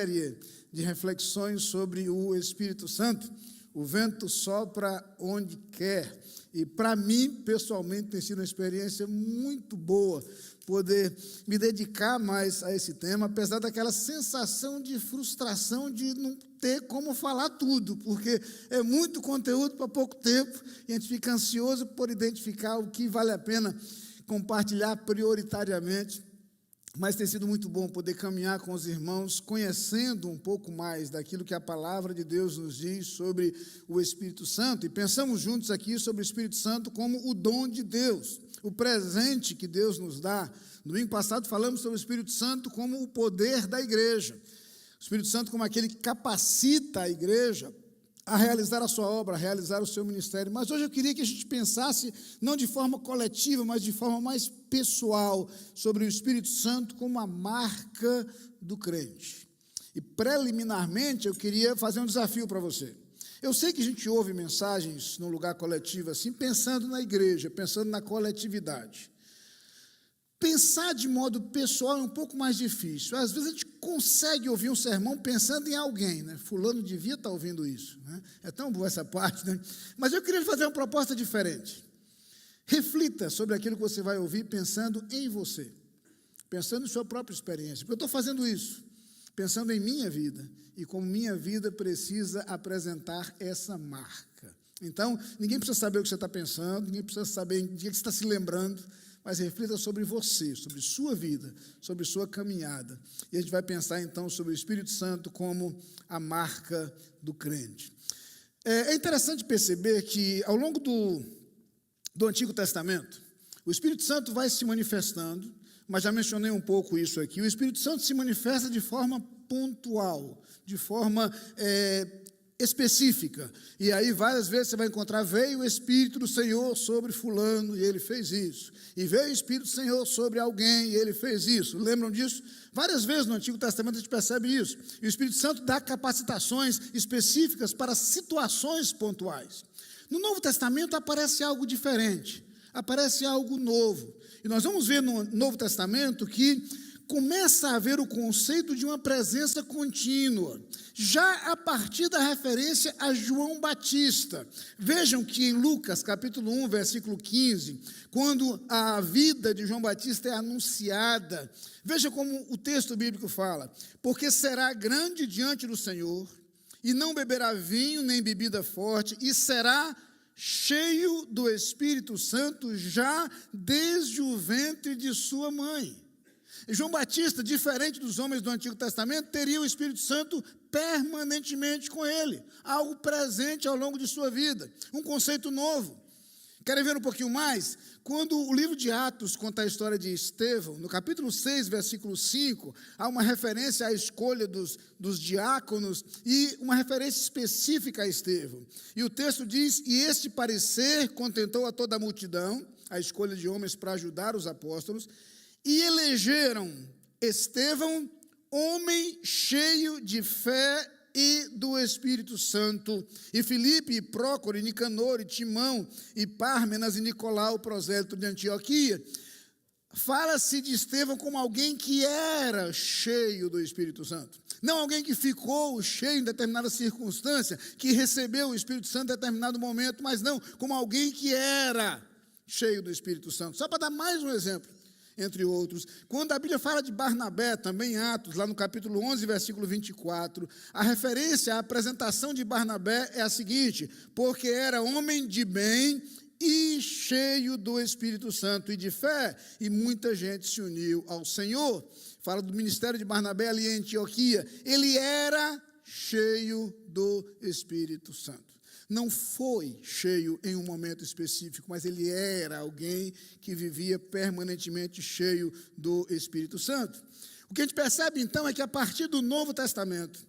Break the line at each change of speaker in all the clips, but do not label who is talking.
série de reflexões sobre o Espírito Santo. O vento sopra onde quer. E para mim, pessoalmente, tem sido uma experiência muito boa poder me dedicar mais a esse tema, apesar daquela sensação de frustração de não ter como falar tudo, porque é muito conteúdo para pouco tempo, e a gente fica ansioso por identificar o que vale a pena compartilhar prioritariamente. Mas tem sido muito bom poder caminhar com os irmãos, conhecendo um pouco mais daquilo que a palavra de Deus nos diz sobre o Espírito Santo. E pensamos juntos aqui sobre o Espírito Santo como o dom de Deus, o presente que Deus nos dá. No domingo passado falamos sobre o Espírito Santo como o poder da igreja. O Espírito Santo como aquele que capacita a igreja a realizar a sua obra, a realizar o seu ministério. Mas hoje eu queria que a gente pensasse, não de forma coletiva, mas de forma mais pessoal, sobre o Espírito Santo como a marca do crente. E preliminarmente eu queria fazer um desafio para você. Eu sei que a gente ouve mensagens num lugar coletivo assim, pensando na igreja, pensando na coletividade. Pensar de modo pessoal é um pouco mais difícil. Às vezes a gente consegue ouvir um sermão pensando em alguém, né? Fulano devia estar ouvindo isso, né? É tão boa essa parte, né? Mas eu queria fazer uma proposta diferente. Reflita sobre aquilo que você vai ouvir pensando em você, pensando em sua própria experiência. Porque eu estou fazendo isso, pensando em minha vida e como minha vida precisa apresentar essa marca. Então, ninguém precisa saber o que você está pensando, ninguém precisa saber de que você está se lembrando, mas reflita sobre você, sobre sua vida, sobre sua caminhada. E a gente vai pensar, então, sobre o Espírito Santo como a marca do crente. É interessante perceber que, ao longo do Antigo Testamento, o Espírito Santo vai se manifestando, mas já mencionei um pouco isso aqui, o Espírito Santo se manifesta de forma pontual, de forma específica, e aí várias vezes você vai encontrar, veio o Espírito do Senhor sobre fulano, e ele fez isso, e veio o Espírito do Senhor sobre alguém, e ele fez isso, lembram disso? Várias vezes no Antigo Testamento a gente percebe isso, e o Espírito Santo dá capacitações específicas para situações pontuais. No Novo Testamento aparece algo diferente, aparece algo novo, e nós vamos ver no Novo Testamento que começa a haver o conceito de uma presença contínua, já a partir da referência a João Batista. Vejam que em Lucas, capítulo 1, versículo 15, quando a vida de João Batista é anunciada, veja como o texto bíblico fala: porque será grande diante do Senhor, e não beberá vinho nem bebida forte, e será cheio do Espírito Santo já desde o ventre de sua mãe. João Batista, diferente dos homens do Antigo Testamento, teria o Espírito Santo permanentemente com ele, algo presente ao longo de sua vida, um conceito novo. Querem ver um pouquinho mais? Quando o livro de Atos conta a história de Estevão, no capítulo 6, versículo 5, há uma referência à escolha dos diáconos e uma referência específica a Estevão. E o texto diz: e este parecer contentou a toda a multidão, a escolha de homens para ajudar os apóstolos, e elegeram Estevão, homem cheio de fé e do Espírito Santo, e Filipe, e Prócoro, e Nicanor, e Timão, e Pármenas, e Nicolau, prosélito de Antioquia. Fala-se de Estevão como alguém que era cheio do Espírito Santo. Não alguém que ficou cheio em determinada circunstância, que recebeu o Espírito Santo em determinado momento, mas não, como alguém que era cheio do Espírito Santo. Só para dar mais um exemplo, entre outros, quando a Bíblia fala de Barnabé, também em Atos, lá no capítulo 11, versículo 24, a referência à apresentação de Barnabé é a seguinte: porque era homem de bem e cheio do Espírito Santo e de fé, e muita gente se uniu ao Senhor. Fala do ministério de Barnabé ali em Antioquia, ele era cheio do Espírito Santo. Não foi cheio em um momento específico, mas ele era alguém que vivia permanentemente cheio do Espírito Santo. O que a gente percebe então é que a partir do Novo Testamento,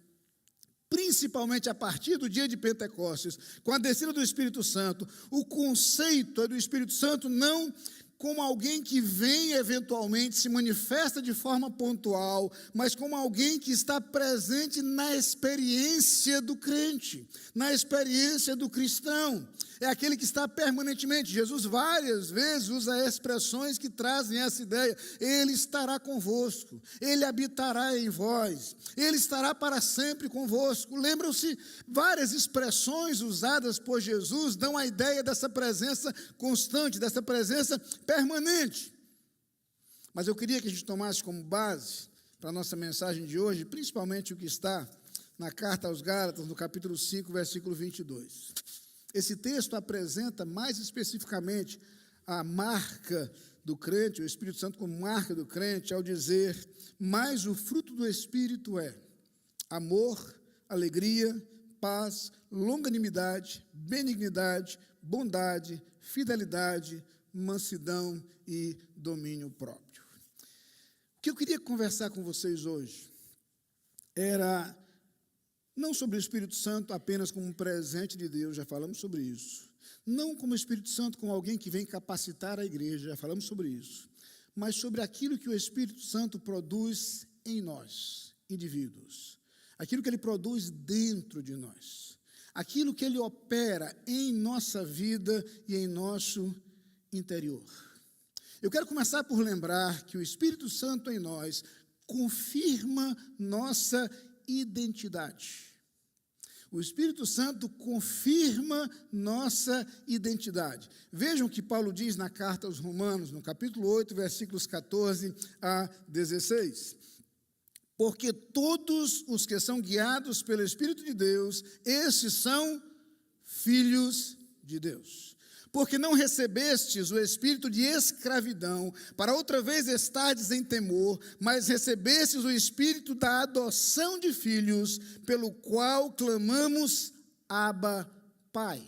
principalmente a partir do dia de Pentecostes, com a descida do Espírito Santo, o conceito do Espírito Santo não como alguém que vem eventualmente, se manifesta de forma pontual, mas como alguém que está presente na experiência do crente, na experiência do cristão. É aquele que está permanentemente. Jesus várias vezes usa expressões que trazem essa ideia. Ele estará convosco, Ele habitará em vós, Ele estará para sempre convosco. Lembram-se, várias expressões usadas por Jesus dão a ideia dessa presença constante, dessa presença permanente. Mas eu queria que a gente tomasse como base para a nossa mensagem de hoje, principalmente o que está na carta aos Gálatas, no capítulo 5, versículo 22. Esse texto apresenta mais especificamente a marca do crente, o Espírito Santo como marca do crente, ao dizer: mas o fruto do Espírito é amor, alegria, paz, longanimidade, benignidade, bondade, fidelidade, mansidão e domínio próprio. O que eu queria conversar com vocês hoje era não sobre o Espírito Santo apenas como um presente de Deus, já falamos sobre isso. Não como o Espírito Santo como alguém que vem capacitar a igreja, já falamos sobre isso. Mas sobre aquilo que o Espírito Santo produz em nós, indivíduos. Aquilo que ele produz dentro de nós. Aquilo que ele opera em nossa vida e em nosso interior. Eu quero começar por lembrar que o Espírito Santo em nós confirma nossa identidade. O Espírito Santo confirma nossa identidade. Vejam o que Paulo diz na carta aos Romanos, no capítulo 8, versículos 14 a 16. Porque todos os que são guiados pelo Espírito de Deus, esses são filhos de Deus. Porque não recebestes o espírito de escravidão, para outra vez estardes em temor, mas recebestes o espírito da adoção de filhos, pelo qual clamamos, Abba, Pai.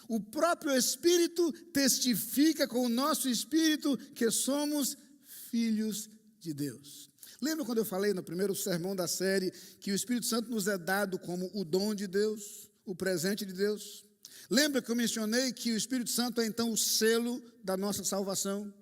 O próprio Espírito testifica com o nosso espírito que somos filhos de Deus. Lembra quando eu falei no primeiro sermão da série que o Espírito Santo nos é dado como o dom de Deus, o presente de Deus? Lembra que eu mencionei que o Espírito Santo é então o selo da nossa salvação?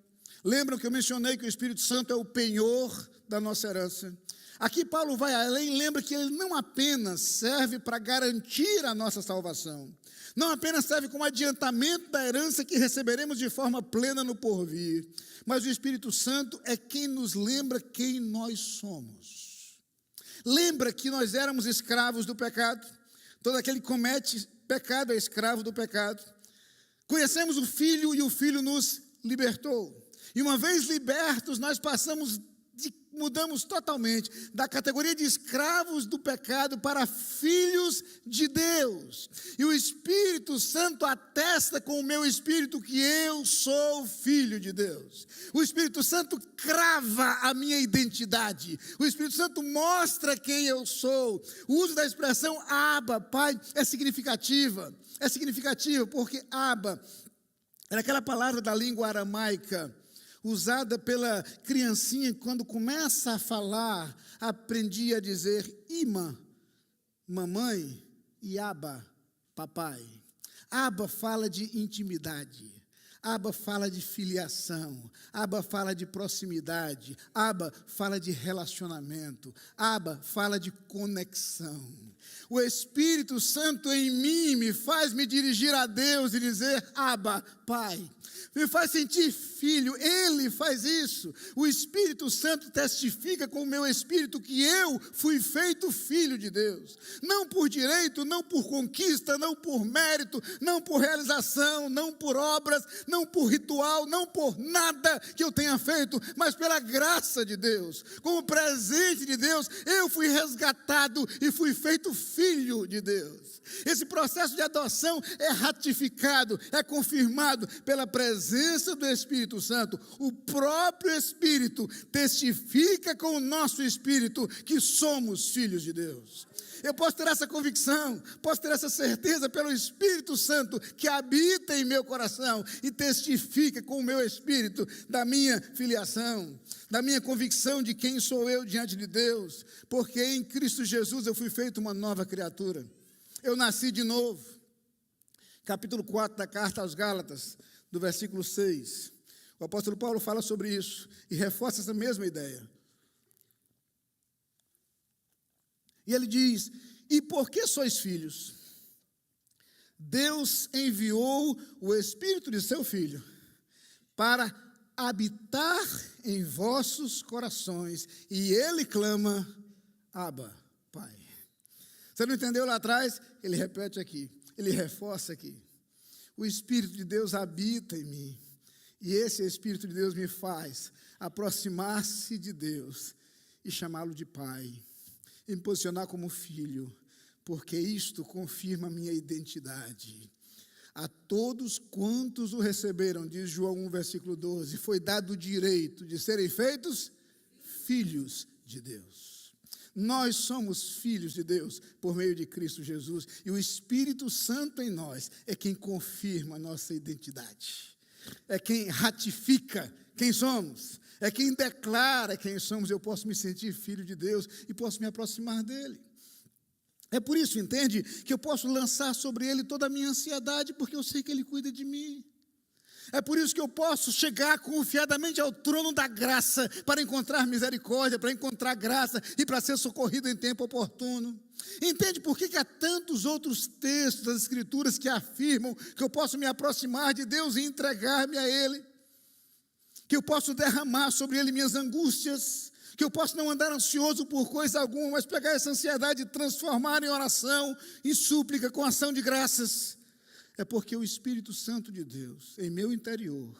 Lembram que eu mencionei que o Espírito Santo é o penhor da nossa herança? Aqui Paulo vai além, lembra que ele não apenas serve para garantir a nossa salvação, não apenas serve como adiantamento da herança que receberemos de forma plena no porvir, mas o Espírito Santo é quem nos lembra quem nós somos. Lembra que nós éramos escravos do pecado? Todo aquele que comete pecado é escravo do pecado. Conhecemos o Filho e o Filho nos libertou. E uma vez libertos, nós mudamos totalmente da categoria de escravos do pecado para filhos de Deus. E o Espírito Santo atesta com o meu espírito que eu sou filho de Deus. O Espírito Santo crava a minha identidade. O Espírito Santo mostra quem eu sou. O uso da expressão Abba, Pai, é significativa. É significativa porque Abba era aquela palavra da língua aramaica usada pela criancinha que quando começa a falar, aprendia a dizer Ima, mamãe, e Abba, papai. Abba fala de intimidade. Abba fala de filiação, Abba fala de proximidade, Abba fala de relacionamento, Abba fala de conexão. O Espírito Santo em mim me faz me dirigir a Deus e dizer Abba, Pai. Me faz sentir filho, Ele faz isso. O Espírito Santo testifica com o meu espírito que eu fui feito filho de Deus. Não por direito, não por conquista, não por mérito, não por realização, não por obras, não por ritual, não por nada que eu tenha feito, mas pela graça de Deus. Como presente de Deus, eu fui resgatado e fui feito filho de Deus. Esse processo de adoção é ratificado, é confirmado pela presença do Espírito Santo. O próprio Espírito testifica com o nosso espírito que somos filhos de Deus. Eu posso ter essa convicção, posso ter essa certeza pelo Espírito Santo que habita em meu coração e testifica com o meu espírito da minha filiação, da minha convicção de quem sou eu diante de Deus, porque em Cristo Jesus eu fui feito uma nova criatura. Eu nasci de novo. Capítulo 4 da carta aos Gálatas, do versículo 6. O apóstolo Paulo fala sobre isso e reforça essa mesma ideia. E ele diz: e por que sois filhos? Deus enviou o Espírito de seu Filho para habitar em vossos corações, e ele clama: Abba, Pai. Você não entendeu lá atrás? Ele repete aqui, ele reforça aqui. O Espírito de Deus habita em mim, e esse Espírito de Deus me faz aproximar-se de Deus e chamá-lo de Pai, e me posicionar como filho, porque isto confirma a minha identidade. A todos quantos o receberam, diz João 1, versículo 12, foi dado o direito de serem feitos filhos de Deus. Nós somos filhos de Deus por meio de Cristo Jesus, e o Espírito Santo em nós é quem confirma a nossa identidade, é quem ratifica quem somos, é quem declara quem somos. Eu posso me sentir filho de Deus e posso me aproximar dele. É por isso, entende, que eu posso lançar sobre ele toda a minha ansiedade, porque eu sei que ele cuida de mim. É por isso que eu posso chegar confiadamente ao trono da graça, para encontrar misericórdia, para encontrar graça e para ser socorrido em tempo oportuno. Entende por que há tantos outros textos das Escrituras que afirmam que eu posso me aproximar de Deus e entregar-me a ele? Que eu posso derramar sobre ele minhas angústias, que eu posso não andar ansioso por coisa alguma, mas pegar essa ansiedade e transformar em oração, em súplica, com ação de graças. É porque o Espírito Santo de Deus, em meu interior,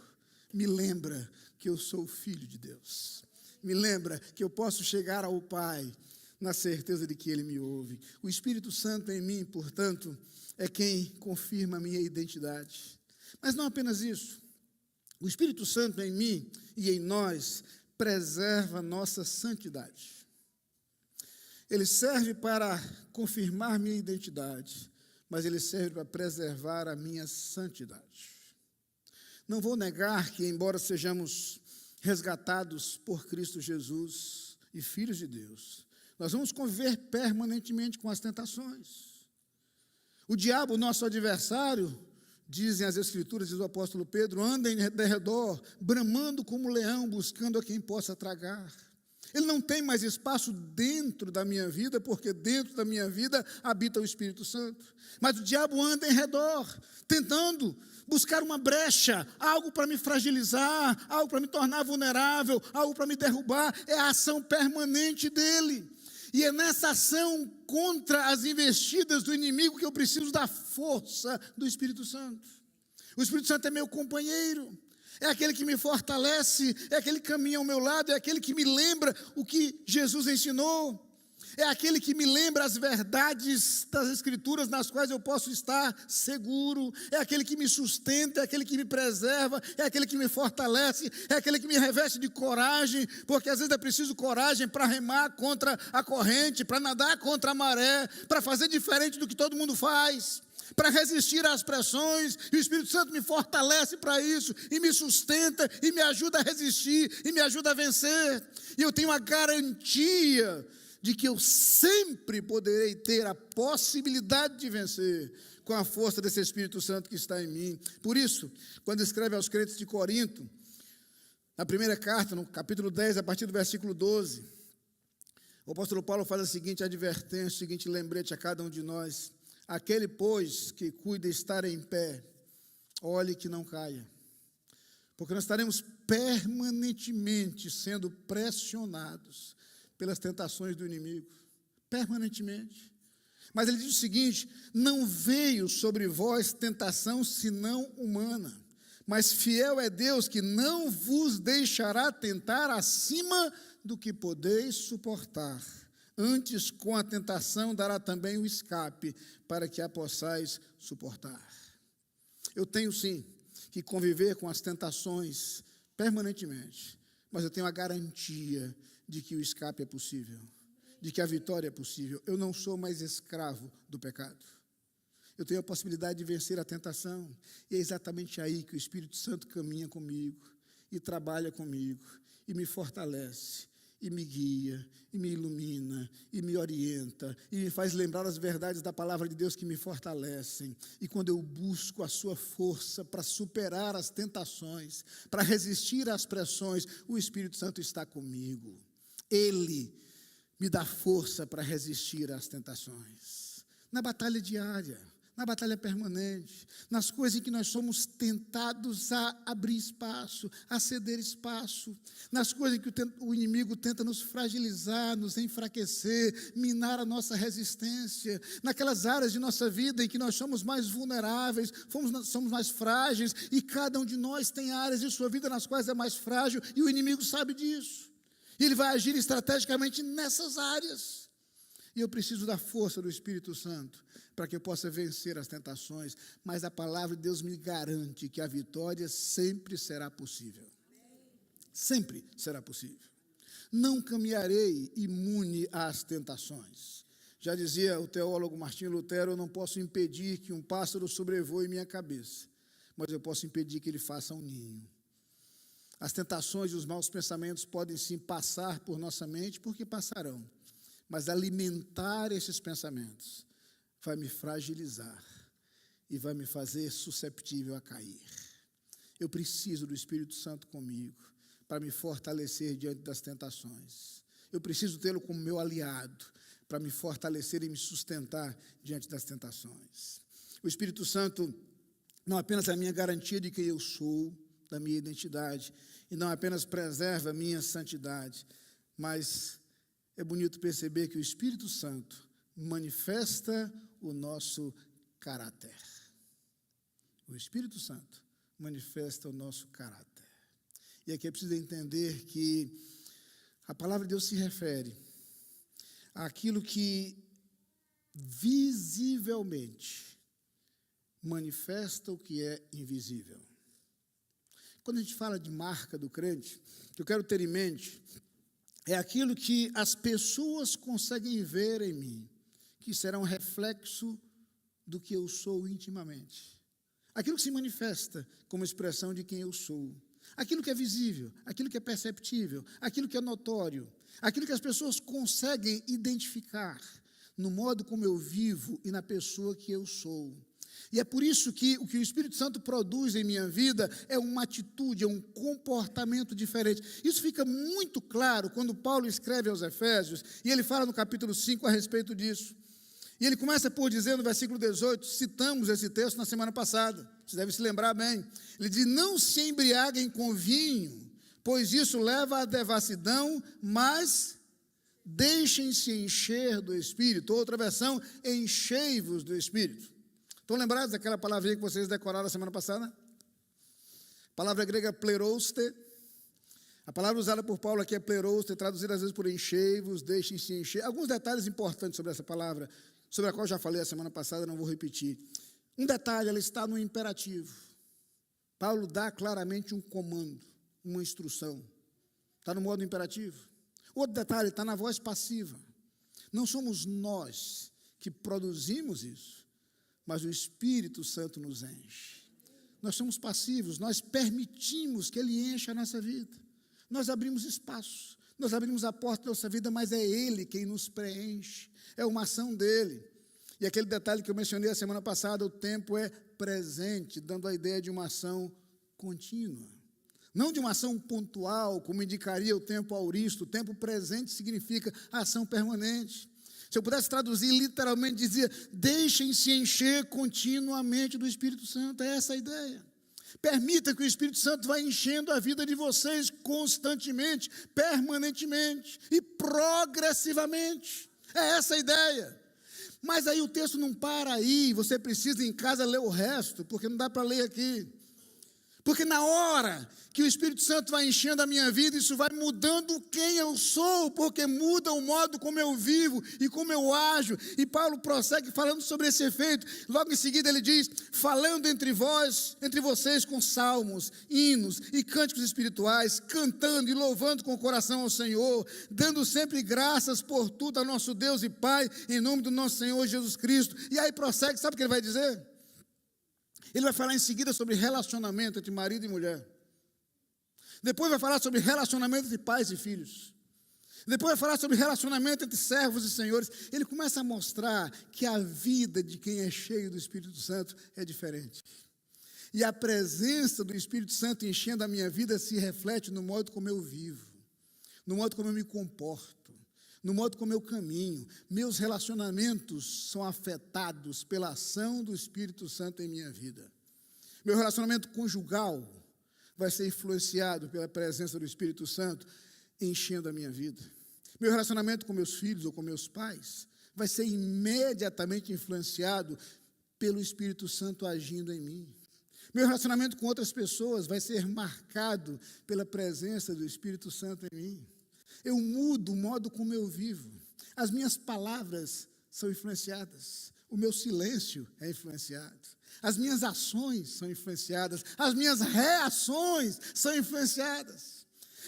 me lembra que eu sou filho de Deus. Me lembra que eu posso chegar ao Pai na certeza de que Ele me ouve. O Espírito Santo em mim, portanto, é quem confirma a minha identidade. Mas não apenas isso. O Espírito Santo em mim e em nós preserva a nossa santidade. Ele serve para confirmar minha identidade, mas ele serve para preservar a minha santidade. Não vou negar que, embora sejamos resgatados por Cristo Jesus e filhos de Deus, nós vamos conviver permanentemente com as tentações. O diabo, nosso adversário, dizem as Escrituras, diz o apóstolo Pedro, anda em derredor, bramando como leão, buscando a quem possa tragar. Ele não tem mais espaço dentro da minha vida, porque dentro da minha vida habita o Espírito Santo. Mas o diabo anda em redor, tentando buscar uma brecha, algo para me fragilizar, algo para me tornar vulnerável, algo para me derrubar. É a ação permanente dele. E é nessa ação contra as investidas do inimigo que eu preciso da força do Espírito Santo. O Espírito Santo é meu companheiro, é aquele que me fortalece, é aquele que caminha ao meu lado, é aquele que me lembra o que Jesus ensinou, é aquele que me lembra as verdades das Escrituras nas quais eu posso estar seguro, é aquele que me sustenta, é aquele que me preserva, é aquele que me fortalece, é aquele que me reveste de coragem, porque às vezes é preciso coragem para remar contra a corrente, para nadar contra a maré, para fazer diferente do que todo mundo faz, para resistir às pressões, e o Espírito Santo me fortalece para isso, e me sustenta, e me ajuda a resistir, e me ajuda a vencer, e eu tenho a garantia de que eu sempre poderei ter a possibilidade de vencer com a força desse Espírito Santo que está em mim. Por isso, quando escreve aos crentes de Corinto, na primeira carta, no capítulo 10, a partir do versículo 12, o apóstolo Paulo faz a seguinte advertência, o seguinte lembrete a cada um de nós: aquele, pois, que cuida estar em pé, olhe que não caia, porque nós estaremos permanentemente sendo pressionados pelas tentações do inimigo, permanentemente. Mas ele diz o seguinte: não veio sobre vós tentação senão humana, mas fiel é Deus que não vos deixará tentar acima do que podeis suportar. Antes, com a tentação, dará também o escape, para que a possais suportar. Eu tenho, sim, que conviver com as tentações permanentemente, mas eu tenho a garantia de que o escape é possível, de que a vitória é possível. Eu não sou mais escravo do pecado. Eu tenho a possibilidade de vencer a tentação, e é exatamente aí que o Espírito Santo caminha comigo, e trabalha comigo, e me fortalece, e me guia, e me ilumina, e me orienta, e me faz lembrar as verdades da palavra de Deus que me fortalecem. E quando eu busco a sua força para superar as tentações, para resistir às pressões, o Espírito Santo está comigo. Ele me dá força para resistir às tentações. Na batalha diária, na batalha permanente, nas coisas em que nós somos tentados a abrir espaço, a ceder espaço, nas coisas em que o inimigo tenta nos fragilizar, nos enfraquecer, minar a nossa resistência, naquelas áreas de nossa vida em que nós somos mais vulneráveis, somos mais frágeis, e cada um de nós tem áreas de sua vida nas quais é mais frágil, e o inimigo sabe disso, e ele vai agir estrategicamente nessas áreas. E eu preciso da força do Espírito Santo para que eu possa vencer as tentações, mas a palavra de Deus me garante que a vitória sempre será possível. Sempre será possível. Não caminharei imune às tentações. Já dizia o teólogo Martinho Lutero: eu não posso impedir que um pássaro sobrevoe minha cabeça, mas eu posso impedir que ele faça um ninho. As tentações e os maus pensamentos podem sim passar por nossa mente, porque passarão. Mas alimentar esses pensamentos vai me fragilizar e vai me fazer susceptível a cair. Eu preciso do Espírito Santo comigo para me fortalecer diante das tentações. Eu preciso tê-lo como meu aliado para me fortalecer e me sustentar diante das tentações. O Espírito Santo não apenas é a minha garantia de quem eu sou, da minha identidade, e não apenas preserva a minha santidade, mas é bonito perceber que o Espírito Santo manifesta o nosso caráter. O Espírito Santo manifesta o nosso caráter. E aqui é preciso entender que a palavra de Deus se refere àquilo que visivelmente manifesta o que é invisível. Quando a gente fala de marca do crente, o que eu quero ter em mente é aquilo que as pessoas conseguem ver em mim, que será um reflexo do que eu sou intimamente. Aquilo que se manifesta como expressão de quem eu sou. Aquilo que é visível, aquilo que é perceptível, aquilo que é notório, aquilo que as pessoas conseguem identificar no modo como eu vivo e na pessoa que eu sou. E é por isso que o que o Espírito Santo produz em minha vida é uma atitude, é um comportamento diferente. Isso fica muito claro quando Paulo escreve aos Efésios, e ele fala no capítulo 5 a respeito disso. E ele começa por dizer no versículo 18, citamos esse texto na semana passada, você deve se lembrar bem. Ele diz: não se embriaguem com vinho, pois isso leva à devassidão, mas deixem-se encher do Espírito. Outra versão, enchei-vos do Espírito. Estão lembrados daquela palavrinha que vocês decoraram a semana passada? A palavra grega plerouste. A palavra usada por Paulo aqui é plerouste, traduzida às vezes por enchei-vos, deixem-se encher. Alguns detalhes importantes sobre essa palavra, sobre a qual eu já falei a semana passada, não vou repetir. Um detalhe, ela está no imperativo. Paulo dá claramente um comando, uma instrução. Está no modo imperativo. Outro detalhe, está na voz passiva. Não somos nós que produzimos isso, mas o Espírito Santo nos enche. Nós somos passivos, nós permitimos que Ele encha a nossa vida. Nós abrimos espaço, nós abrimos a porta da nossa vida, mas é Ele quem nos preenche, é uma ação dEle. E aquele detalhe que eu mencionei a semana passada, o tempo é presente, dando a ideia de uma ação contínua. Não de uma ação pontual, como indicaria o tempo auristo. O tempo presente significa ação permanente. Se eu pudesse traduzir, literalmente dizia: deixem-se encher continuamente do Espírito Santo. É essa a ideia. Permita que o Espírito Santo vá enchendo a vida de vocês constantemente, permanentemente e progressivamente. É essa a ideia. Mas aí o texto não para aí, você precisa em casa ler o resto, porque não dá para ler aqui. Porque na hora que o Espírito Santo vai enchendo a minha vida, isso vai mudando quem eu sou, porque muda o modo como eu vivo e como eu ajo. E Paulo prossegue falando sobre esse efeito. Logo em seguida ele diz: falando entre vocês com salmos, hinos e cânticos espirituais, cantando e louvando com o coração ao Senhor, dando sempre graças por tudo a nosso Deus e Pai, em nome do nosso Senhor Jesus Cristo. E aí prossegue, sabe o que ele vai dizer? Ele vai falar em seguida sobre relacionamento entre marido e mulher. Depois vai falar sobre relacionamento entre pais e filhos. Depois vai falar sobre relacionamento entre servos e senhores. Ele começa a mostrar que a vida de quem é cheio do Espírito Santo é diferente. E a presença do Espírito Santo enchendo a minha vida se reflete no modo como eu vivo, no modo como eu me comporto, no modo como eu caminho. Meus relacionamentos são afetados pela ação do Espírito Santo em minha vida. Meu relacionamento conjugal vai ser influenciado pela presença do Espírito Santo enchendo a minha vida. Meu relacionamento com meus filhos ou com meus pais vai ser imediatamente influenciado pelo Espírito Santo agindo em mim. Meu relacionamento com outras pessoas vai ser marcado pela presença do Espírito Santo em mim. Eu mudo o modo como eu vivo. As minhas palavras são influenciadas. O meu silêncio é influenciado. As minhas ações são influenciadas. As minhas reações são influenciadas.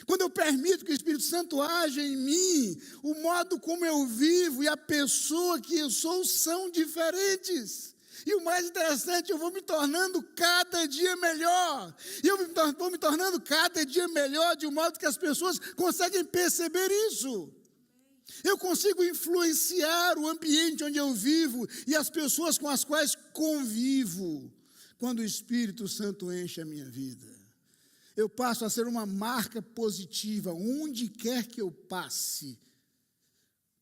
Quando eu permito que o Espírito Santo haja em mim, o modo como eu vivo e a pessoa que eu sou são diferentes. E o mais interessante, eu vou me tornando cada dia melhor. E eu vou me tornando cada dia melhor de um modo que as pessoas conseguem perceber isso. Eu consigo influenciar o ambiente onde eu vivo e as pessoas com as quais convivo, quando o Espírito Santo enche a minha vida. Eu passo a ser uma marca positiva, onde quer que eu passe,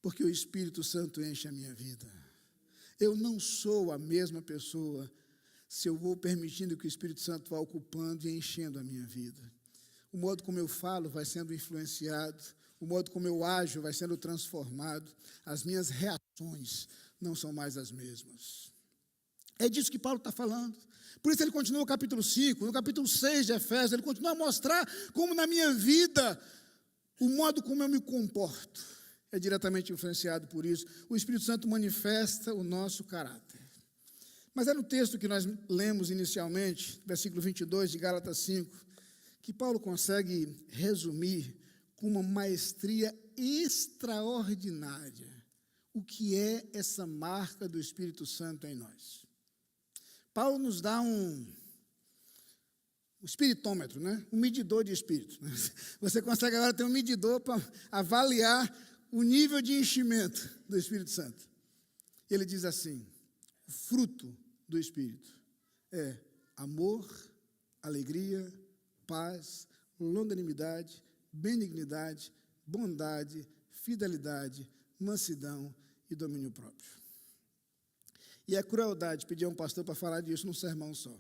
porque o Espírito Santo enche a minha vida. Eu não sou a mesma pessoa se eu vou permitindo que o Espírito Santo vá ocupando e enchendo a minha vida. O modo como eu falo vai sendo influenciado, o modo como eu ajo vai sendo transformado, as minhas reações não são mais as mesmas. É disso que Paulo está falando. Por isso ele continua no capítulo 5, no capítulo 6 de Efésios, ele continua a mostrar como na minha vida, o modo como eu me comporto é diretamente influenciado por isso. O Espírito Santo manifesta o nosso caráter. Mas é no texto que nós lemos inicialmente, versículo 22 de Gálatas 5, que Paulo consegue resumir com uma maestria extraordinária o que é essa marca do Espírito Santo em nós. Paulo nos dá um espiritômetro, né? Um medidor de espírito. Você consegue agora ter um medidor para avaliar o nível de enchimento do Espírito Santo. Ele diz assim: o fruto do Espírito é amor, alegria, paz, longanimidade, benignidade, bondade, fidelidade, mansidão e domínio próprio. E é crueldade pedir a um pastor para falar disso num sermão só.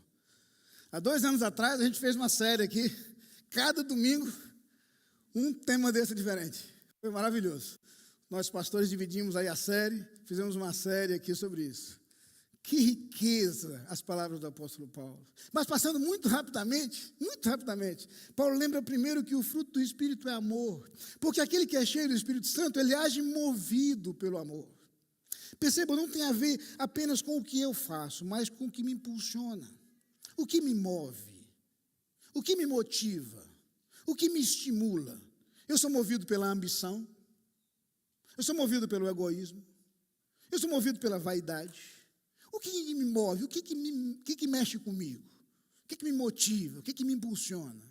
Há 2 anos atrás, a gente fez uma série aqui, cada domingo, um tema desse diferente. Foi maravilhoso. Nós, pastores, dividimos aí a série, fizemos uma série aqui sobre isso. Que riqueza as palavras do apóstolo Paulo. Mas passando muito rapidamente, Paulo lembra primeiro que o fruto do Espírito é amor. Porque aquele que é cheio do Espírito Santo, ele age movido pelo amor. Perceba, não tem a ver apenas com o que eu faço, mas com o que me impulsiona. O que me move, o que me motiva, o que me estimula. Eu sou movido pela ambição, eu sou movido pelo egoísmo, eu sou movido pela vaidade. O que me move, o que mexe comigo, o que me motiva, o que me impulsiona?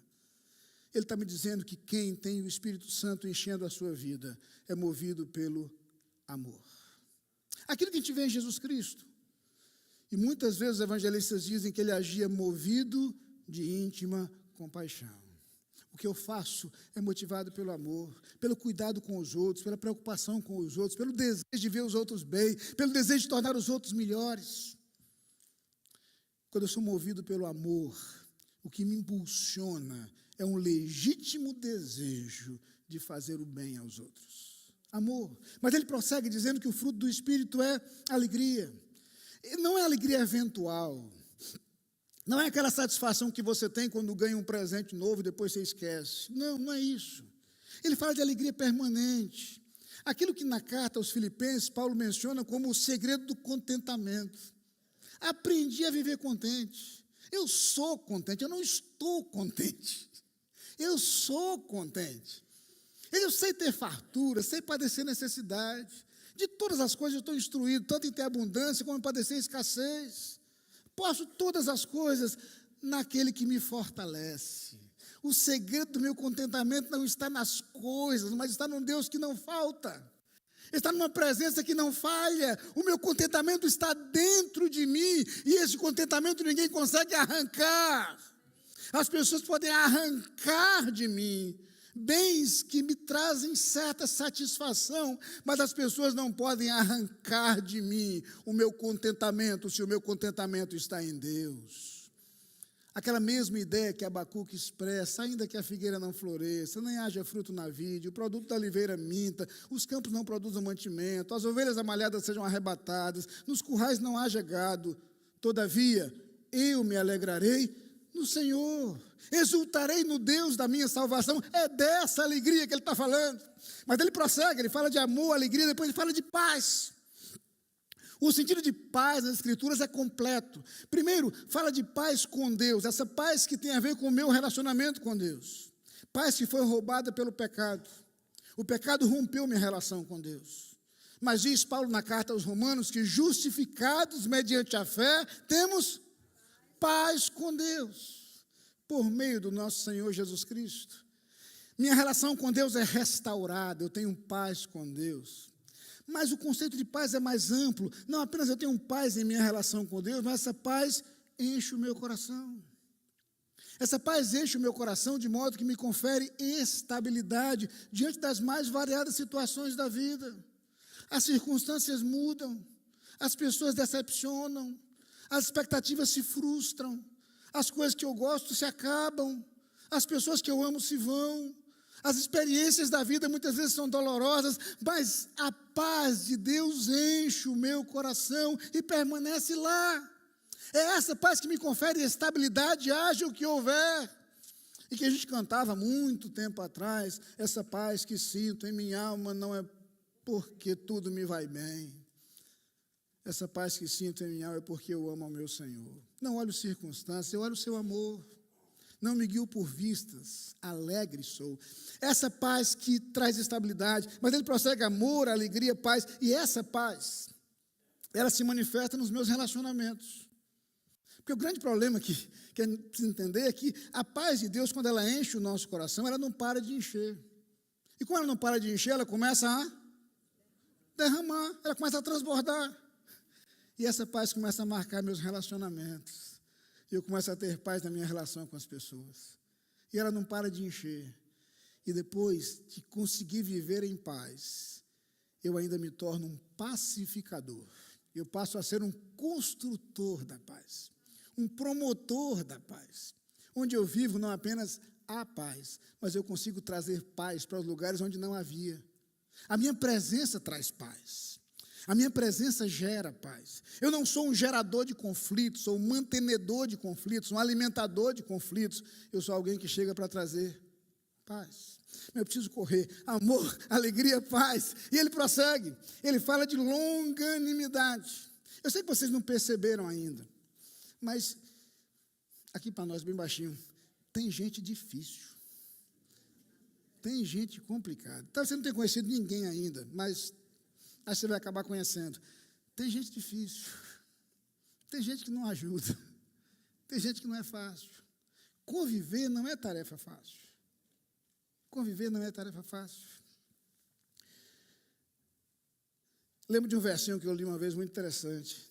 Ele está me dizendo que quem tem o Espírito Santo enchendo a sua vida é movido pelo amor. Aquilo que a gente vê em Jesus Cristo. E muitas vezes os evangelistas dizem que ele agia movido de íntima compaixão. O que eu faço é motivado pelo amor, pelo cuidado com os outros, pela preocupação com os outros, pelo desejo de ver os outros bem, pelo desejo de tornar os outros melhores. Quando eu sou movido pelo amor, o que me impulsiona é um legítimo desejo de fazer o bem aos outros. Amor. Mas ele prossegue dizendo que o fruto do Espírito é alegria. E não é alegria eventual. Não é aquela satisfação que você tem quando ganha um presente novo e depois você esquece. Não, não é isso. Ele fala de alegria permanente. Aquilo que na carta aos Filipenses, Paulo menciona como o segredo do contentamento. Aprendi a viver contente. Eu sou contente, eu não estou contente. Eu sou contente. Eu sei ter fartura, sei padecer necessidade. De todas as coisas eu estou instruído, tanto em ter abundância como em padecer escassez. Posso todas as coisas naquele que me fortalece. O segredo do meu contentamento não está nas coisas, mas está num Deus que não falta. Está numa presença que não falha. O meu contentamento está dentro de mim. E esse contentamento ninguém consegue arrancar. As pessoas podem arrancar de mim bens que me trazem certa satisfação, mas as pessoas não podem arrancar de mim o meu contentamento, se o meu contentamento está em Deus. Aquela mesma ideia que Abacuque expressa, ainda que a figueira não floresça, nem haja fruto na vide, o produto da oliveira minta, os campos não produzam mantimento, as ovelhas amalhadas sejam arrebatadas, nos currais não haja gado, todavia eu me alegrarei no Senhor, exultarei no Deus da minha salvação. É dessa alegria que ele está falando. Mas ele prossegue, ele fala de amor, alegria, depois ele fala de paz. O sentido de paz nas Escrituras é completo. Primeiro, fala de paz com Deus, essa paz que tem a ver com o meu relacionamento com Deus. Paz que foi roubada pelo pecado. O pecado rompeu minha relação com Deus. Mas diz Paulo na carta aos Romanos que justificados mediante a fé, temos paz com Deus, por meio do nosso Senhor Jesus Cristo. Minha relação com Deus é restaurada, eu tenho paz com Deus. Mas o conceito de paz é mais amplo. Não apenas eu tenho paz em minha relação com Deus, mas essa paz enche o meu coração. Essa paz enche o meu coração de modo que me confere estabilidade diante das mais variadas situações da vida. As circunstâncias mudam, as pessoas decepcionam, as expectativas se frustram, as coisas que eu gosto se acabam, as pessoas que eu amo se vão. As experiências da vida muitas vezes são dolorosas, mas a paz de Deus enche o meu coração e permanece lá. É essa paz que me confere estabilidade, haja o que houver. E que a gente cantava muito tempo atrás, essa paz que sinto em minha alma não é porque tudo me vai bem. Essa paz que sinto em minha alma é porque eu amo ao meu Senhor. Não olho circunstâncias, eu olho o seu amor. Não me guio por vistas, alegre sou. Essa paz que traz estabilidade, mas ele prossegue amor, alegria, paz, e essa paz, ela se manifesta nos meus relacionamentos. Porque o grande problema que a gente precisa entender é que a paz de Deus, quando ela enche o nosso coração, ela não para de encher. E quando ela não para de encher, ela começa a derramar, ela começa a transbordar. E essa paz começa a marcar meus relacionamentos. E eu começo a ter paz na minha relação com as pessoas. E ela não para de encher. E depois de conseguir viver em paz, eu ainda me torno um pacificador. Eu passo a ser um construtor da paz, um promotor da paz. Onde eu vivo não apenas há paz, mas eu consigo trazer paz para os lugares onde não havia. A minha presença traz paz. A minha presença gera paz. Eu não sou um gerador de conflitos, sou um mantenedor de conflitos, um alimentador de conflitos. Eu sou alguém que chega para trazer paz. Eu preciso correr. Amor, alegria, paz. E ele prossegue. Ele fala de longanimidade. Eu sei que vocês não perceberam ainda, mas aqui para nós, bem baixinho, tem gente difícil. Tem gente complicada. Então, você não tem conhecido ninguém ainda, mas aí você vai acabar conhecendo. Tem gente difícil. Tem gente que não ajuda. Tem gente que não é fácil. Conviver não é tarefa fácil. Conviver não é tarefa fácil. Lembro de um versinho que eu li uma vez muito interessante.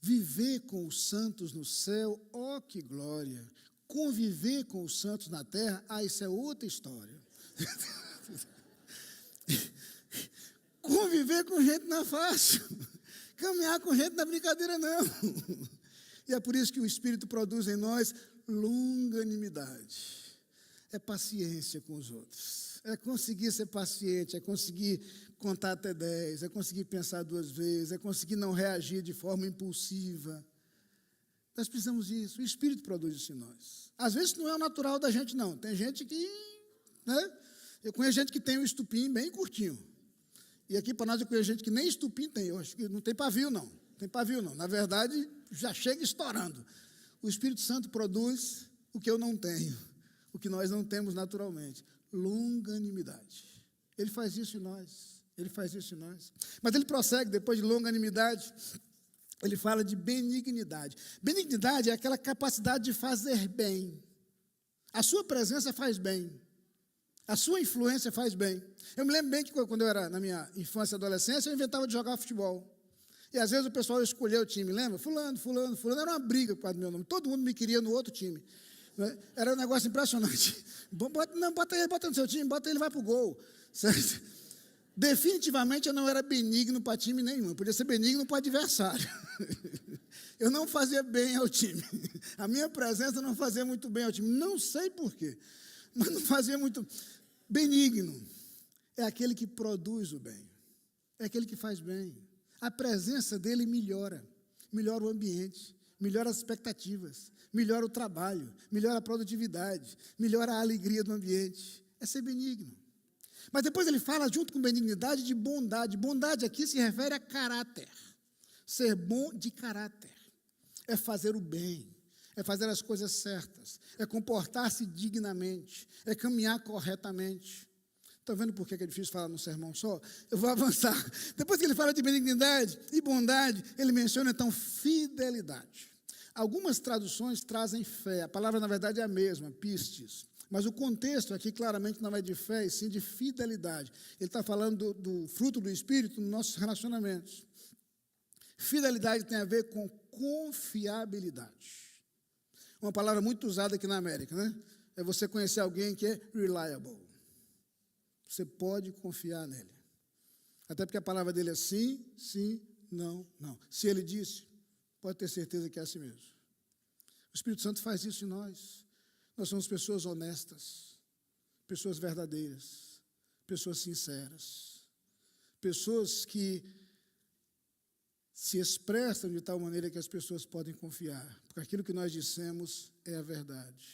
Viver com os santos no céu, ó que glória. Conviver com os santos na terra, isso é outra história. Conviver com gente não é fácil. Caminhar com gente não é brincadeira, não. E é por isso que o Espírito produz em nós longanimidade. É paciência com os outros. É conseguir ser paciente, é conseguir contar até 10, é conseguir pensar 2 vezes, é conseguir não reagir de forma impulsiva. Nós precisamos disso. O Espírito produz isso em nós. Às vezes não é o natural da gente, não. Tem gente que, né? Eu conheço gente que tem um estupim bem curtinho. E aqui para nós eu conheço gente que nem estupim tem. Eu acho que não tem pavio, não. Tem pavio, não. Na verdade, já chega estourando. O Espírito Santo produz o que eu não tenho, o que nós não temos naturalmente. Longanimidade. Ele faz isso em nós. Ele faz isso em nós. Mas ele prossegue, depois de longanimidade, ele fala de benignidade. Benignidade é aquela capacidade de fazer bem. A sua presença faz bem. A sua influência faz bem. Eu me lembro bem que quando eu era na minha infância e adolescência, eu inventava de jogar futebol. E às vezes o pessoal escolhia o time, lembra? Fulano, fulano, fulano. Era uma briga por causa do meu nome. Todo mundo me queria no outro time. Era um negócio impressionante. Bota no seu time, bota ele, vai para o gol. Certo? Definitivamente eu não era benigno para time nenhum. Eu podia ser benigno para o adversário. Eu não fazia bem ao time. A minha presença não fazia muito bem ao time. Não sei por quê, mas não fazia muito. Benigno é aquele que produz o bem. É aquele que faz bem. A presença dele melhora o ambiente, melhora as expectativas, melhora o trabalho, melhora a produtividade, melhora a alegria do ambiente. É ser benigno. Mas depois ele fala, junto com benignidade, de bondade. Bondade aqui se refere a caráter. Ser bom de caráter. É fazer o bem. É fazer as coisas certas. É comportar-se dignamente. É caminhar corretamente. Estão vendo por que é difícil falar num sermão só? Eu vou avançar. Depois que ele fala de benignidade e bondade, ele menciona então fidelidade. Algumas traduções trazem fé. A palavra, na verdade, é a mesma, pistes. Mas o contexto aqui claramente não é de fé, e sim de fidelidade. Ele está falando do fruto do Espírito nos nossos relacionamentos. Fidelidade tem a ver com confiabilidade. Uma palavra muito usada aqui na América, né? É você conhecer alguém que é reliable. Você pode confiar nele. Até porque a palavra dele é sim, sim, não, não. Se ele disse, pode ter certeza que é assim mesmo. O Espírito Santo faz isso em nós. Nós somos pessoas honestas, pessoas verdadeiras, pessoas sinceras, pessoas que se expressam de tal maneira que as pessoas podem confiar, porque aquilo que nós dissemos é a verdade.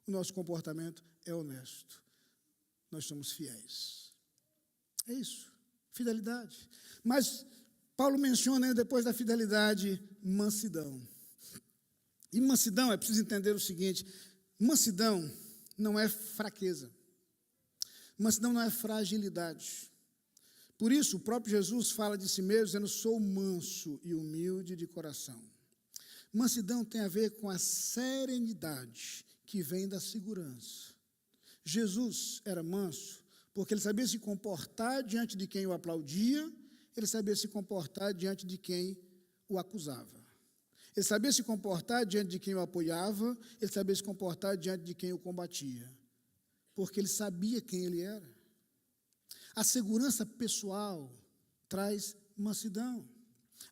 O nosso comportamento é honesto. Nós somos fiéis. É isso, fidelidade. Mas Paulo menciona, depois da fidelidade, mansidão. E mansidão, é preciso entender o seguinte: mansidão não é fraqueza. Mansidão não é fragilidade. Por isso, o próprio Jesus fala de si mesmo, dizendo, sou manso e humilde de coração. Mansidão tem a ver com a serenidade que vem da segurança. Jesus era manso porque ele sabia se comportar diante de quem o aplaudia, ele sabia se comportar diante de quem o acusava. Ele sabia se comportar diante de quem o apoiava, ele sabia se comportar diante de quem o combatia, porque ele sabia quem ele era. A segurança pessoal traz mansidão.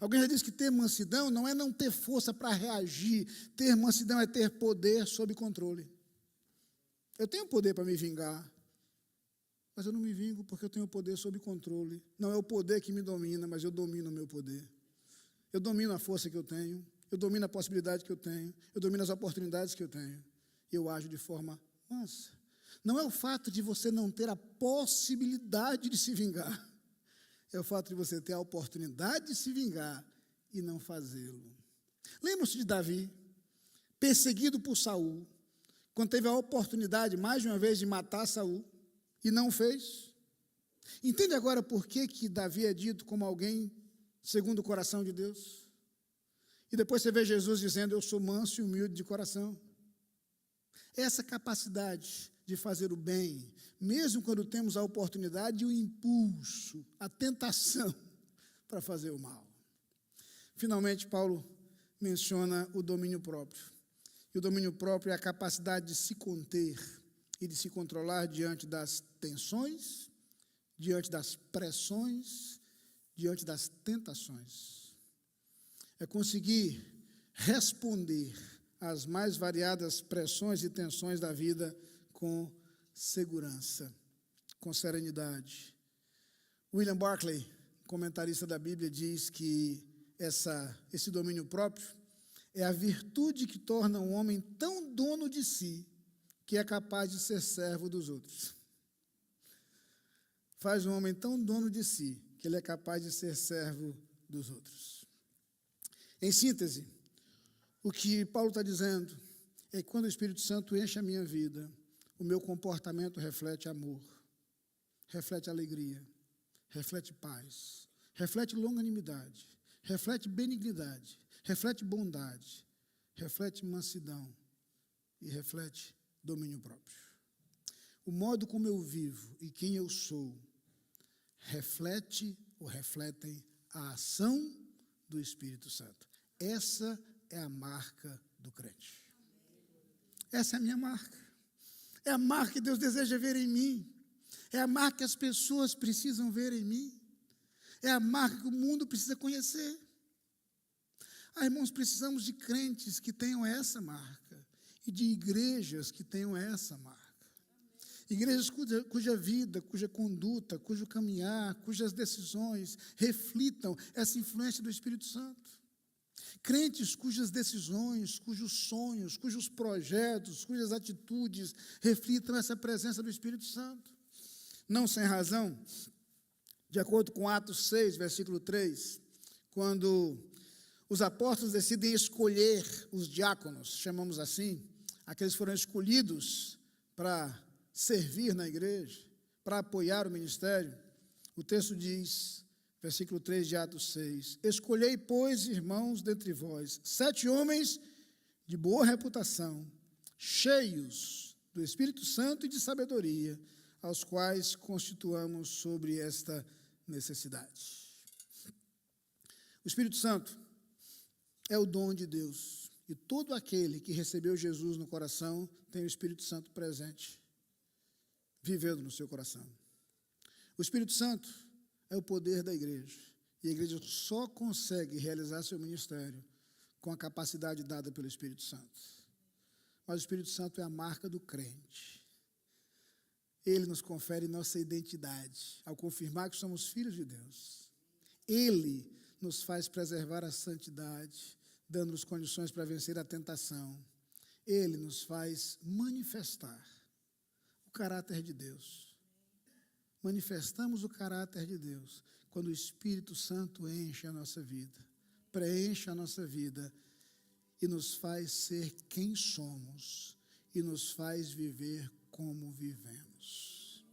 Alguém já disse que ter mansidão não é não ter força para reagir, ter mansidão é ter poder sob controle. Eu tenho poder para me vingar, mas eu não me vingo porque eu tenho poder sob controle. Não é o poder que me domina, mas eu domino o meu poder. Eu domino a força que eu tenho, eu domino a possibilidade que eu tenho, eu domino as oportunidades que eu tenho. E eu ajo de forma mansa. Não é o fato de você não ter a possibilidade de se vingar. É o fato de você ter a oportunidade de se vingar e não fazê-lo. Lembra-se de Davi, perseguido por Saul, quando teve a oportunidade, mais de uma vez, de matar Saul, e não fez? Entende agora por que Davi é dito como alguém segundo o coração de Deus? E depois você vê Jesus dizendo, eu sou manso e humilde de coração. Essa capacidade de fazer o bem, mesmo quando temos a oportunidade e o impulso, a tentação para fazer o mal. Finalmente, Paulo menciona o domínio próprio. E o domínio próprio é a capacidade de se conter e de se controlar diante das tensões, diante das pressões, diante das tentações. É conseguir responder às mais variadas pressões e tensões da vida com segurança, com serenidade. William Barclay, comentarista da Bíblia, diz que esse domínio próprio é a virtude que torna um homem tão dono de si que é capaz de ser servo dos outros. Faz um homem tão dono de si que ele é capaz de ser servo dos outros. Em síntese, o que Paulo está dizendo é que quando o Espírito Santo enche a minha vida, o meu comportamento reflete amor, reflete alegria, reflete paz, reflete longanimidade, reflete benignidade, reflete bondade, reflete mansidão e reflete domínio próprio. O modo como eu vivo e quem eu sou reflete ou refletem a ação do Espírito Santo. Essa é a marca do crente. Essa é a minha marca. É a marca que Deus deseja ver em mim. É a marca que as pessoas precisam ver em mim. É a marca que o mundo precisa conhecer. Irmãos, precisamos de crentes que tenham essa marca e de igrejas que tenham essa marca. Igrejas cuja vida, cuja conduta, cujo caminhar, cujas decisões reflitam essa influência do Espírito Santo. Crentes cujas decisões, cujos sonhos, cujos projetos, cujas atitudes reflitam essa presença do Espírito Santo. Não sem razão, de acordo com Atos 6, versículo 3, quando os apóstolos decidem escolher os diáconos, chamamos assim, aqueles que foram escolhidos para servir na igreja, para apoiar o ministério, o texto diz, versículo 3 de Atos 6, escolhei, pois, irmãos, dentre vós, 7 homens de boa reputação, cheios do Espírito Santo e de sabedoria, aos quais constituamos sobre esta necessidade. O Espírito Santo é o dom de Deus, e todo aquele que recebeu Jesus no coração tem o Espírito Santo presente, vivendo no seu coração. O Espírito Santo é o poder da igreja, e a igreja só consegue realizar seu ministério com a capacidade dada pelo Espírito Santo. Mas o Espírito Santo é a marca do crente. Ele nos confere nossa identidade, ao confirmar que somos filhos de Deus. Ele nos faz preservar a santidade, dando-nos condições para vencer a tentação. Ele nos faz manifestar o caráter de Deus. Manifestamos o caráter de Deus quando o Espírito Santo enche a nossa vida, preenche a nossa vida e nos faz ser quem somos e nos faz viver como vivemos.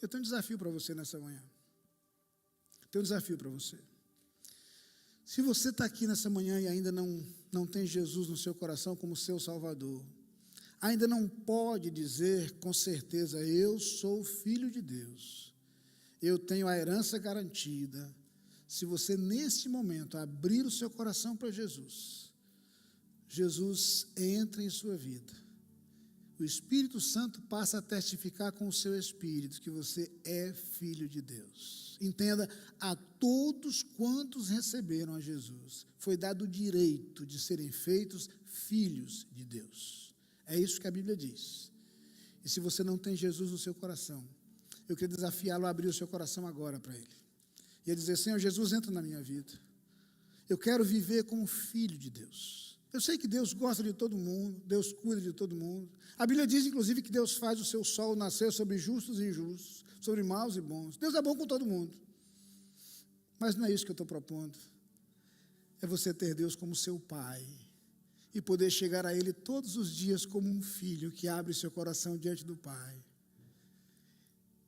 Eu tenho um desafio para você nessa manhã. Tenho um desafio para você. Se você está aqui nessa manhã e ainda não tem Jesus no seu coração como seu Salvador, ainda não pode dizer com certeza, eu sou filho de Deus, eu tenho a herança garantida. Se você nesse momento abrir o seu coração para Jesus, Jesus entra em sua vida. O Espírito Santo passa a testificar com o seu espírito que você é filho de Deus. Entenda, a todos quantos receberam a Jesus, foi dado o direito de serem feitos filhos de Deus. É isso que a Bíblia diz. E se você não tem Jesus no seu coração, eu queria desafiá-lo a abrir o seu coração agora para Ele. E a dizer, Senhor Jesus, entra na minha vida. Eu quero viver como filho de Deus. Eu sei que Deus gosta de todo mundo, Deus cuida de todo mundo. A Bíblia diz, inclusive, que Deus faz o seu sol nascer sobre justos e injustos, sobre maus e bons. Deus é bom com todo mundo. Mas não é isso que eu estou propondo. É você ter Deus como seu Pai e poder chegar a Ele todos os dias como um filho que abre seu coração diante do Pai.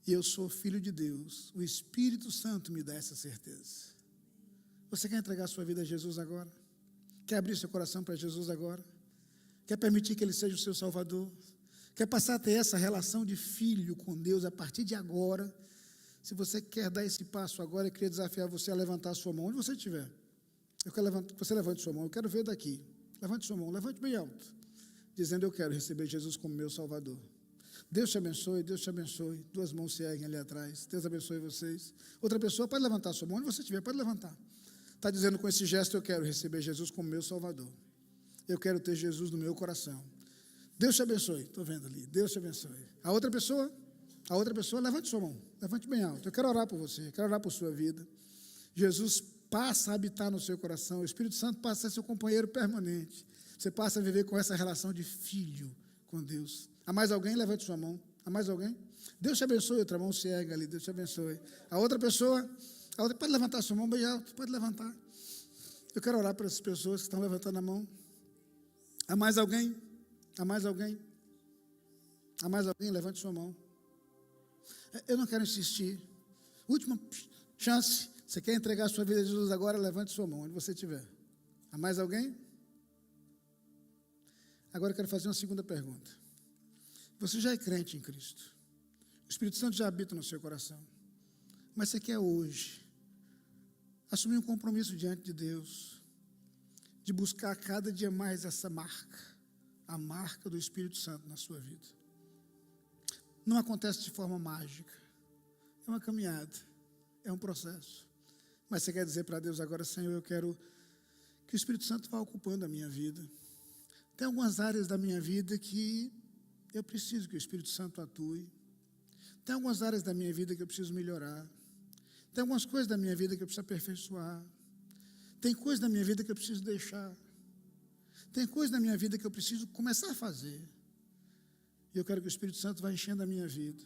E eu sou filho de Deus. O Espírito Santo me dá essa certeza. Você quer entregar sua vida a Jesus agora? Quer abrir seu coração para Jesus agora? Quer permitir que Ele seja o seu Salvador? Quer passar a ter essa relação de filho com Deus a partir de agora? Se você quer dar esse passo agora, eu queria desafiar você a levantar a sua mão, onde você estiver. Eu quero que você levante sua mão, eu quero ver daqui. Levante sua mão, levante bem alto, dizendo, eu quero receber Jesus como meu Salvador. Deus te abençoe, Deus te abençoe. 2 mãos se erguem ali atrás. Deus abençoe vocês. Outra pessoa pode levantar a sua mão, onde você estiver, pode levantar. Está dizendo com esse gesto, eu quero receber Jesus como meu Salvador. Eu quero ter Jesus no meu coração. Deus te abençoe. Estou vendo ali. Deus te abençoe. A outra pessoa, levante sua mão. Levante bem alto. Eu quero orar por você. Eu quero orar por sua vida. Jesus passa a habitar no seu coração. O Espírito Santo passa a ser seu companheiro permanente. Você passa a viver com essa relação de filho com Deus. Há mais alguém? Levante sua mão. Há mais alguém? Deus te abençoe. Outra mão se ergue ali. Deus te abençoe. A outra pessoa... pode levantar sua mão bem alto, pode levantar. Eu quero orar para essas pessoas que estão levantando a mão. Há mais alguém? Há mais alguém? Há mais alguém? Levante sua mão. Eu não quero insistir. Última chance. Você quer entregar a sua vida a Jesus agora? Levante sua mão, onde você estiver. Há mais alguém? Agora eu quero fazer uma segunda pergunta. Você já é crente em Cristo. O Espírito Santo já habita no seu coração. Mas você quer hoje assumir um compromisso diante de Deus, de buscar cada dia mais essa marca, a marca do Espírito Santo na sua vida. Não acontece de forma mágica. É uma caminhada, é um processo. Mas você quer dizer para Deus agora: Senhor, eu quero que o Espírito Santo vá ocupando a minha vida. Tem algumas áreas da minha vida que eu preciso que o Espírito Santo atue. Tem algumas áreas da minha vida que eu preciso melhorar. Tem algumas coisas da minha vida que eu preciso aperfeiçoar. Tem coisas da minha vida que eu preciso deixar. Tem coisas da minha vida que eu preciso começar a fazer. E eu quero que o Espírito Santo vá enchendo a minha vida.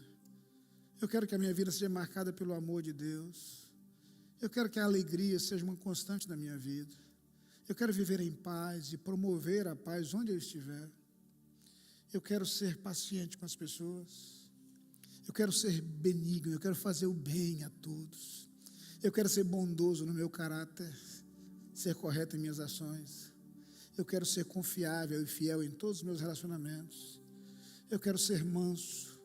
Eu quero que a minha vida seja marcada pelo amor de Deus. Eu quero que a alegria seja uma constante na minha vida. Eu quero viver em paz e promover a paz onde eu estiver. Eu quero ser paciente com as pessoas. Eu quero ser benigno, eu quero fazer o bem a todos. Eu quero ser bondoso no meu caráter, ser correto em minhas ações. Eu quero ser confiável e fiel em todos os meus relacionamentos. Eu quero ser manso,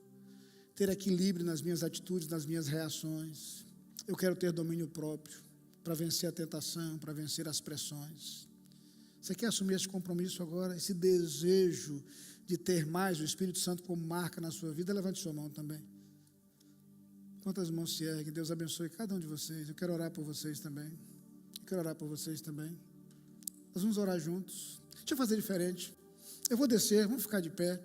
ter equilíbrio nas minhas atitudes, nas minhas reações. Eu quero ter domínio próprio para vencer a tentação, para vencer as pressões. Você quer assumir esse compromisso agora, esse desejo de ter mais o Espírito Santo como marca na sua vida? Levante sua mão também. Quantas mãos se erguem? Deus abençoe cada um de vocês. Eu quero orar por vocês também. Eu quero orar por vocês também. Nós vamos orar juntos. Deixa eu fazer diferente. Eu vou descer, vamos ficar de pé.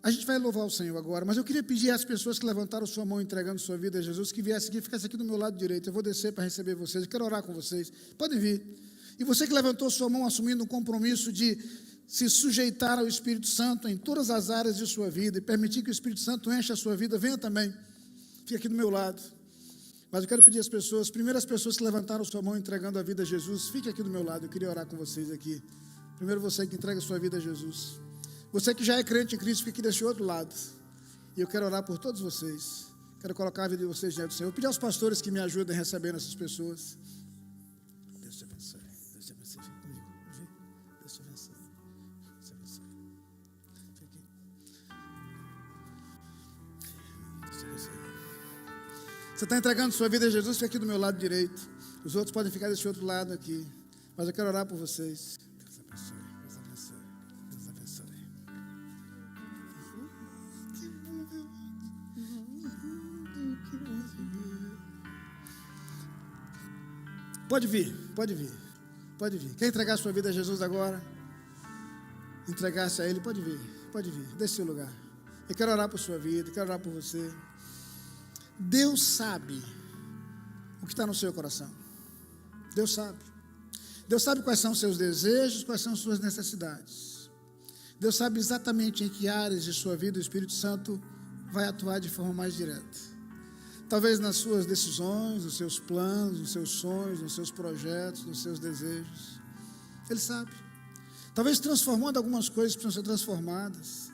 A gente vai louvar o Senhor agora, mas eu queria pedir às pessoas que levantaram sua mão entregando sua vida a Jesus, que viessem aqui, ficassem aqui do meu lado direito. Eu vou descer para receber vocês. Eu quero orar com vocês. Podem vir. E você que levantou sua mão assumindo um compromisso de se sujeitar ao Espírito Santo em todas as áreas de sua vida e permitir que o Espírito Santo encha a sua vida, venha também. Fique aqui do meu lado. Mas eu quero pedir às pessoas, primeiro as pessoas que levantaram sua mão entregando a vida a Jesus, fique aqui do meu lado. Eu queria orar com vocês aqui. Primeiro você que entrega a sua vida a Jesus. Você que já é crente em Cristo, fique aqui desse outro lado. E eu quero orar por todos vocês. Quero colocar a vida de vocês diante do Senhor. Eu pedi aos pastores que me ajudem recebendo essas pessoas. Deus te abençoe. Deus te abençoe. Fique comigo. Deus te abençoe. Deus te abençoe. Fique aqui. Deus te abençoe. Você está entregando sua vida a Jesus, fica aqui do meu lado direito. Os outros podem ficar desse outro lado aqui. Mas eu quero orar por vocês. Deus abençoe. Deus abençoe. Deus abençoe. Pode vir, pode vir, pode vir. Quer entregar sua vida a Jesus agora? Entregar-se a Ele, pode vir, desse seu lugar. Eu quero orar por sua vida, quero orar por você. Deus sabe o que está no seu coração. Deus sabe. Deus sabe quais são os seus desejos, quais são as suas necessidades. Deus sabe exatamente em que áreas de sua vida o Espírito Santo vai atuar de forma mais direta. Talvez nas suas decisões, nos seus planos, nos seus sonhos, nos seus projetos, nos seus desejos. Ele sabe. Talvez transformando algumas coisas que precisam ser transformadas.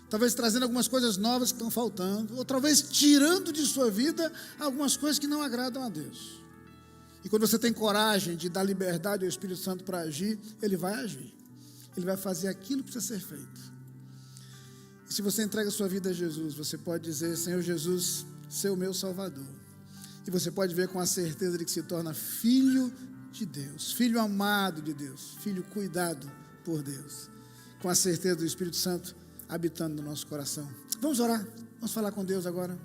Talvez trazendo algumas coisas novas que estão faltando. Ou talvez tirando de sua vida algumas coisas que não agradam a Deus. E quando você tem coragem de dar liberdade ao Espírito Santo para agir, Ele vai agir. Ele vai fazer aquilo que precisa ser feito. E se você entrega a sua vida a Jesus, você pode dizer: Senhor Jesus, ser o meu Salvador. E você pode ver com a certeza de que se torna filho de Deus, filho amado de Deus, filho cuidado por Deus, com a certeza do Espírito Santo habitando no nosso coração. Vamos orar, vamos falar com Deus agora.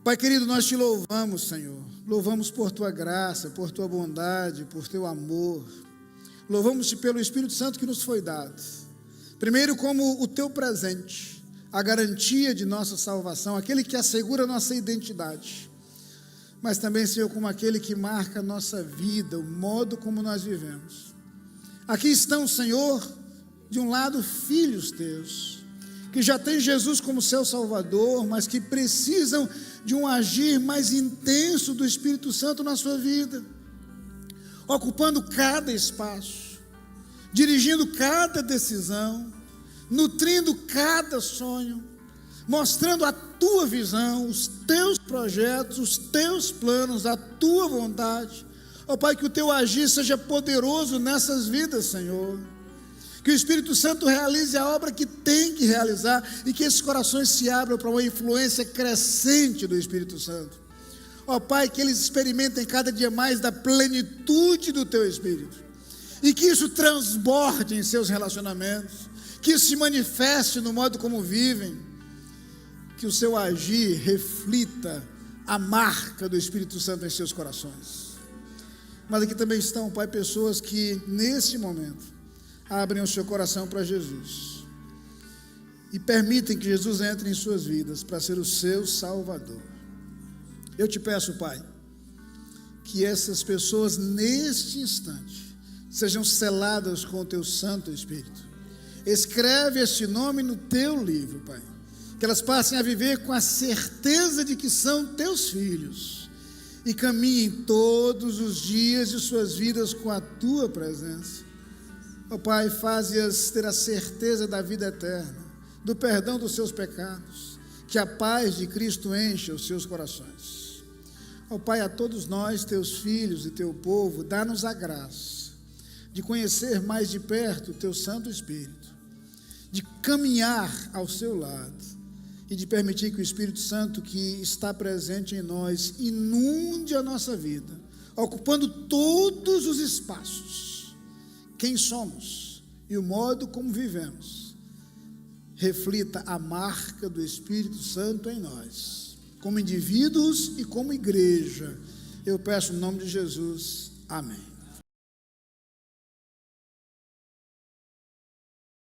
Pai querido, nós te louvamos, Senhor. Louvamos por tua graça, por tua bondade, por teu amor. Louvamos-te pelo Espírito Santo que nos foi dado. Primeiro, como o teu presente, a garantia de nossa salvação, aquele que assegura a nossa identidade. Mas também, Senhor, como aquele que marca a nossa vida, o modo como nós vivemos. Aqui estão, Senhor, de um lado, filhos teus, que já têm Jesus como seu Salvador, mas que precisam de um agir mais intenso do Espírito Santo na sua vida, ocupando cada espaço, dirigindo cada decisão, nutrindo cada sonho, mostrando a tua visão, os teus projetos, os teus planos, a tua vontade. Ó Pai, que o teu agir seja poderoso nessas vidas, Senhor. Que o Espírito Santo realize a obra que tem que realizar e que esses corações se abram para uma influência crescente do Espírito Santo. Ó Pai, que eles experimentem cada dia mais da plenitude do Teu Espírito e que isso transborde em seus relacionamentos, que isso se manifeste no modo como vivem, que o seu agir reflita a marca do Espírito Santo em seus corações. Mas aqui também estão, Pai, pessoas que nesse momento abrem o seu coração para Jesus e permitem que Jesus entre em suas vidas para ser o seu Salvador. Eu te peço, Pai, que essas pessoas neste instante sejam seladas com o Teu Santo Espírito. Escreve este nome no Teu livro, Pai, que elas passem a viver com a certeza de que são Teus filhos e caminhem todos os dias de suas vidas com a Tua presença. Ó Pai, faze-as ter a certeza da vida eterna, do perdão dos seus pecados, que a paz de Cristo encha os seus corações. Ó Pai, a todos nós, Teus filhos e Teu povo, dá-nos a graça de conhecer mais de perto o Teu Santo Espírito, de caminhar ao seu lado e de permitir que o Espírito Santo que está presente em nós inunde a nossa vida, ocupando todos os espaços. Quem somos e o modo como vivemos reflita a marca do Espírito Santo em nós, como indivíduos e como igreja. Eu peço em nome de Jesus, amém.